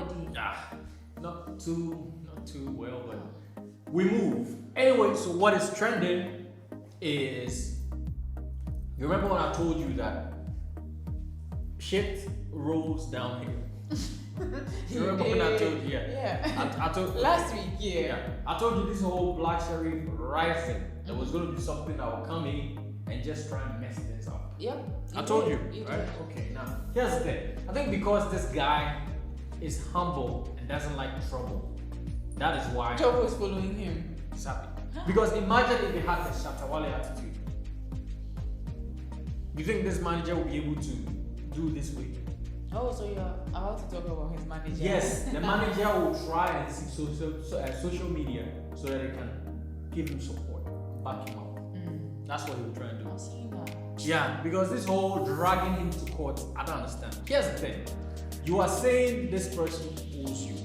body. Not too well, but we move. Anyway, so what is trending is, you remember when I told you that shit rolls downhill? You remember when I told you? Yeah. I told Last week, yeah. I told you this whole Black Sherif rising. There was going to be something that would come in and just try and mess things up. Yep. I told you, right? Okay, now here's the thing. I think because this guy is humble and doesn't like trouble, that is why Trouble is following him. he's happy. Because imagine if he had the Shatawale attitude. You think this manager will be able to do this way? Oh, so you're about to talk about his manager? Yes, the manager will try and see social media so that it can give him support, back him up. That's what he will try and do. I'm seeing that. Yeah, because this whole dragging him to court, I don't understand. Here's the thing. You are saying this person owes you.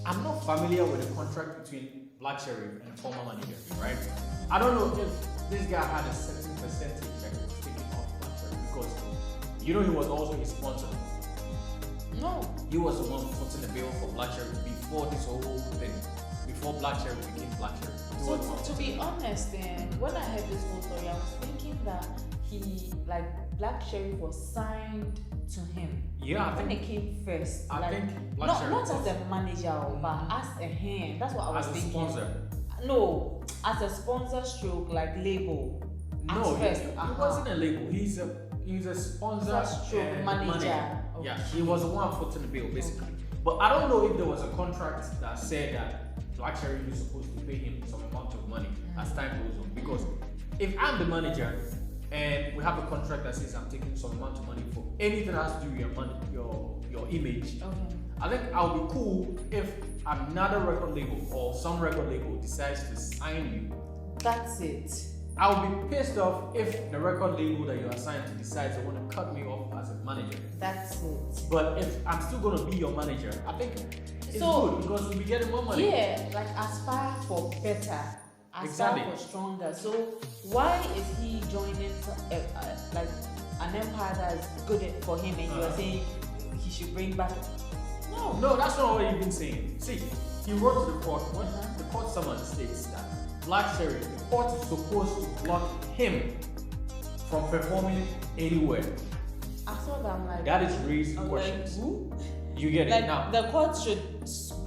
I'm not familiar with the contract between Black Sherif and former manager, right? I don't know if this guy had a certain percentage that was taken off Black Sherif because you know he was also his sponsor. No. He was the one footing the bill for Black Sherif before this whole thing. Before Black Sherif became Black Sherif. So to be honest, when I heard this whole story, I was thinking that Black Sherif was signed to him. Yeah, I when think it came first. I think Black not Sherif as a manager, but as a hand. That's what I was as a thinking. sponsor. No, as a sponsor stroke label. No, at first, he wasn't a label. He's a sponsor stroke manager. Okay. Yeah, he was the one footing the bill basically. Okay. But I don't know if there was a contract that said that Black Sherif is supposed to pay him some amount of money as time goes on. Because if I'm the manager and we have a contract that says I'm taking some amount of money for anything that has to do with your money, your image, okay. I think I'll be cool if another record label or some record label decides to sign you. That's it. I'll be pissed off if the record label that you are signed to decides they want to cut me off as a manager. That's it. But if I'm still going to be your manager, I think it's good because we'll be getting more money. Yeah, like aspire for better, aspire for stronger. So why is he joining like an empire that is good for him and you are saying he should bring back? No, that's not what you've been saying. See, he wrote to the court. The court summons states that Black Sherif, the court is supposed to block him from performing anywhere. I saw that, I'm like, that is raising questions. Like, who? You get like, it now. The court should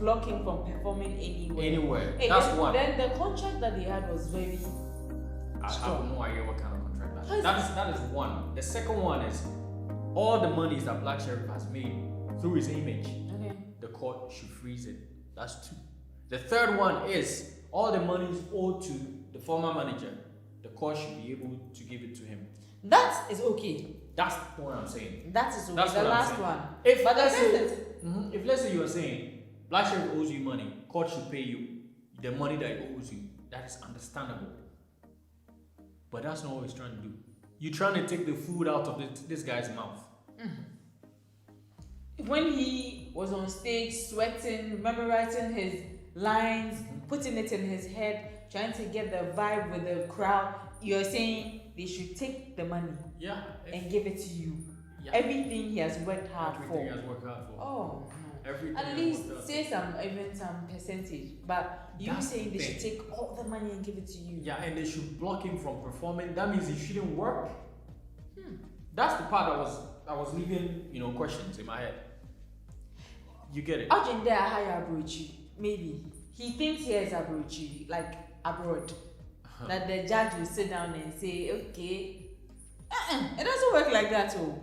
block him from performing anywhere. Hey, that's then, one. Then the contract that they had was very I have no idea what kind of contract that is one. The second one is all the monies that Black Sherif has made through his image. Okay. The court should freeze it. That's two. The third one is all the money is owed to the former manager. The court should be able to give it to him. That is okay. That's what I'm saying. That is okay. That's the what last I'm saying. one. If let's say you are saying Black Sherif owes you money, court should pay you the money that he owes you. That is understandable. But that's not what he's trying to do. You're trying to take the food out of this guy's mouth. When he was on stage sweating, memorizing his lines, putting it in his head, trying to get the vibe with the crowd, you're saying they should take the money and give it to you. Yeah. Everything he has worked hard for. Everything he has worked hard for. Oh, no. Everything at least say some percentage. But you saying they should take all the money and give it to you. Yeah, and they should block him from performing. That means he shouldn't work. That's the part that was leaving, questions in my head. You get it? Arjun there higher Abrochi. Maybe. He thinks here is Abrochi, like abroad. That the judge will sit down and say, okay. It doesn't work like that, oh.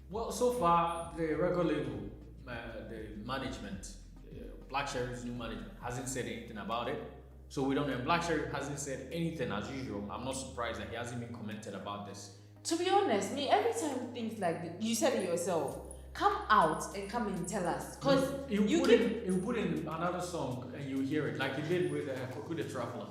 Well, so far, the record label, the management, Black Sherif's new management, hasn't said anything about it. So we don't know. Black Sherif hasn't said anything as usual. I'm not surprised that he hasn't even commented about this. To be honest, every time things like this, you said it yourself, come out and come and tell us. Because you put in another song and you hear it, like you did with the Traveler.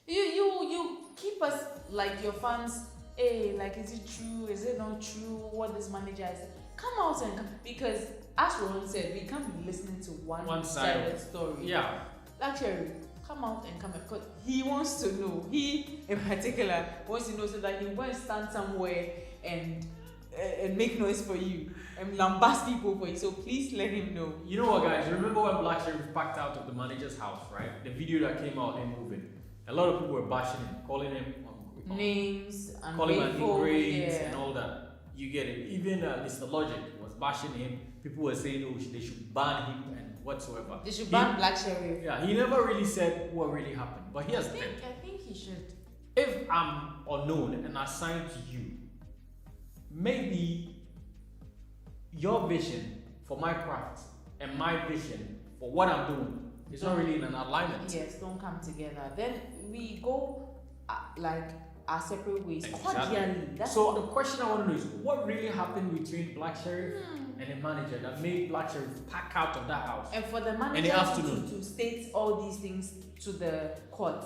You keep us like your fans. Hey, like, is it true? Is it not true? What this manager is? Come out and because as Ron said, we can't be listening to one sided story. Yeah. Actually, come out and come because he wants to know. He in particular wants to know so that he won't stand somewhere and and make noise for you and lambast people for you. So please let him know. You know what, guys? Remember when Black Sherif packed out of the manager's house, right? The video that came out, him moving. A lot of people were bashing him, calling him names and calling him ingrate yeah. and all that. You get it. Even Mr. Logic was bashing him. People were saying, oh, they should ban him and whatsoever. They should ban Black Sherif. Yeah, he never really said what really happened. But here's the thing. I think he should. If I'm unknown and assigned to you, maybe your vision for my craft and my vision for what I'm doing is not really in an alignment. Yes, don't come together. Then we go like our separate ways. Exactly. Cordially. So the question I want to know is, what really happened between Black Sherif and the manager that made Black Sherif pack out of that house? And for the manager to state all these things to the court.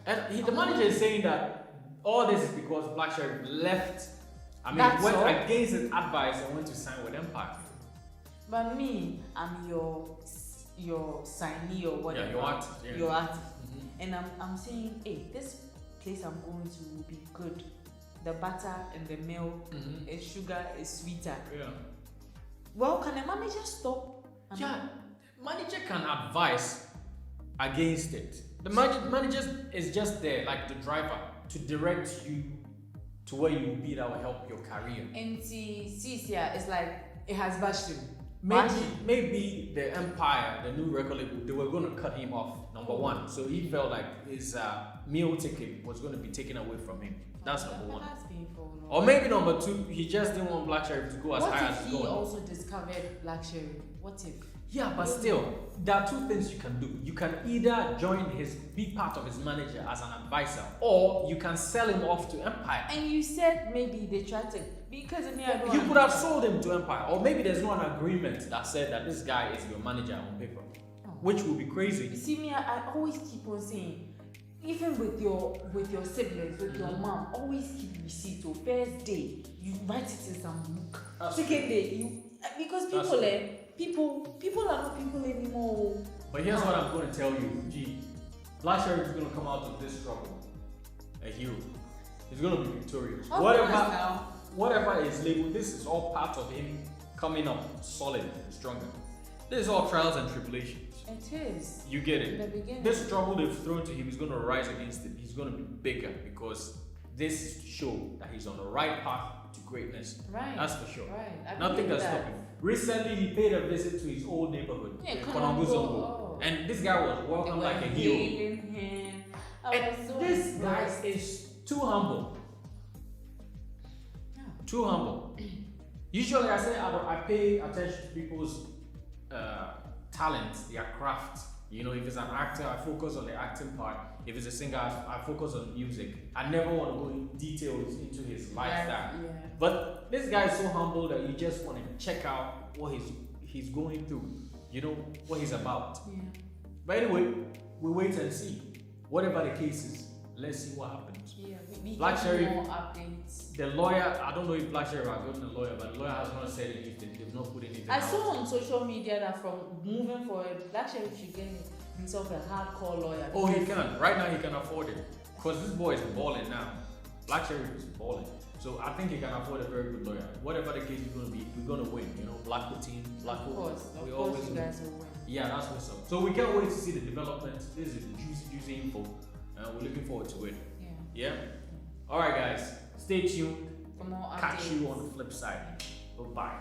The manager is saying that all this is because Black Sherif left. I mean, went against his advice and went to sign with Empire. But me, I'm your signee or whatever. Yeah, your artist. Yeah. Your artist. And I'm saying, hey, this place I'm going to will be good. The butter and the milk and sugar is sweeter. Yeah. Well, can a manager stop? Yeah, manager can advise against it. The manager is just there, like the driver, to direct you to where you will be that will help your career. And see, it's like it has bashed him. Maybe the Empire, the new record label, they were going to cut him off, number one. So he felt like his meal ticket was going to be taken away from him. That's number one. That's painful. No? Or maybe number two, he just didn't want Black Sherif to go as high as he's going. What if he also discovered Black Sherif? What if? Yeah, but still, there are two things you can do. You can either be part of his manager as an advisor, or you can sell him off to Empire. And you said maybe they tried to, because you could have sold him to Empire, or maybe there's no an agreement that said that this guy is your manager on paper, which would be crazy. You see me, I always keep on saying, even with your siblings, with your mom, always keep receipts. So first day, you write it in some book. Second day, because people are not people anymore. But here's what I'm going to tell you, Black Sherif is going to come out of this struggle a hero. He's going to be victorious. Whatever is labeled, this is all part of him coming up solid and stronger. This is all trials and tribulations. It is. You get it. In the beginning. This trouble they've thrown to him, he's going to rise against it. He's going to be bigger because this is to show that he's on the right path to greatness. Right. That's for sure. Right. Nothing can stop him. Recently, he paid a visit to his old neighborhood, and this guy was welcomed like a hero. This guy is too humble. Yeah. Too humble. Usually, I pay attention to people's talents, their craft. You know, if it's an actor, I focus on the acting part. If it's a singer, I focus on music. I never want to go in details into his lifestyle. Yeah. But this guy is so humble that you just want to check out what he's going through. You know, what he's about. Yeah. But anyway, we wait and see. Whatever the case is, let's see what happens. Yeah, we Black Sherif, more updates. the lawyer, I don't know if Black Sherif has gotten a lawyer, but the lawyer has not said anything. They've not put anything I out. saw on social media that from moving forward, Black Sherif should get himself a hardcore lawyer. Oh, he can. Right now, he can afford it. Because this boy is balling now. Black Sherif is balling. So I think he can afford a very good lawyer. Whatever the case is going to be, we're going to win. You know, Blackwood team, Blackwood. Of course, you guys will win. Yeah, that's what's up. So we can't wait to see the development. This is juicy info. We're looking forward to it. Yeah? Alright, guys. Stay tuned. For more updates. Catch you on the flip side. Bye-bye.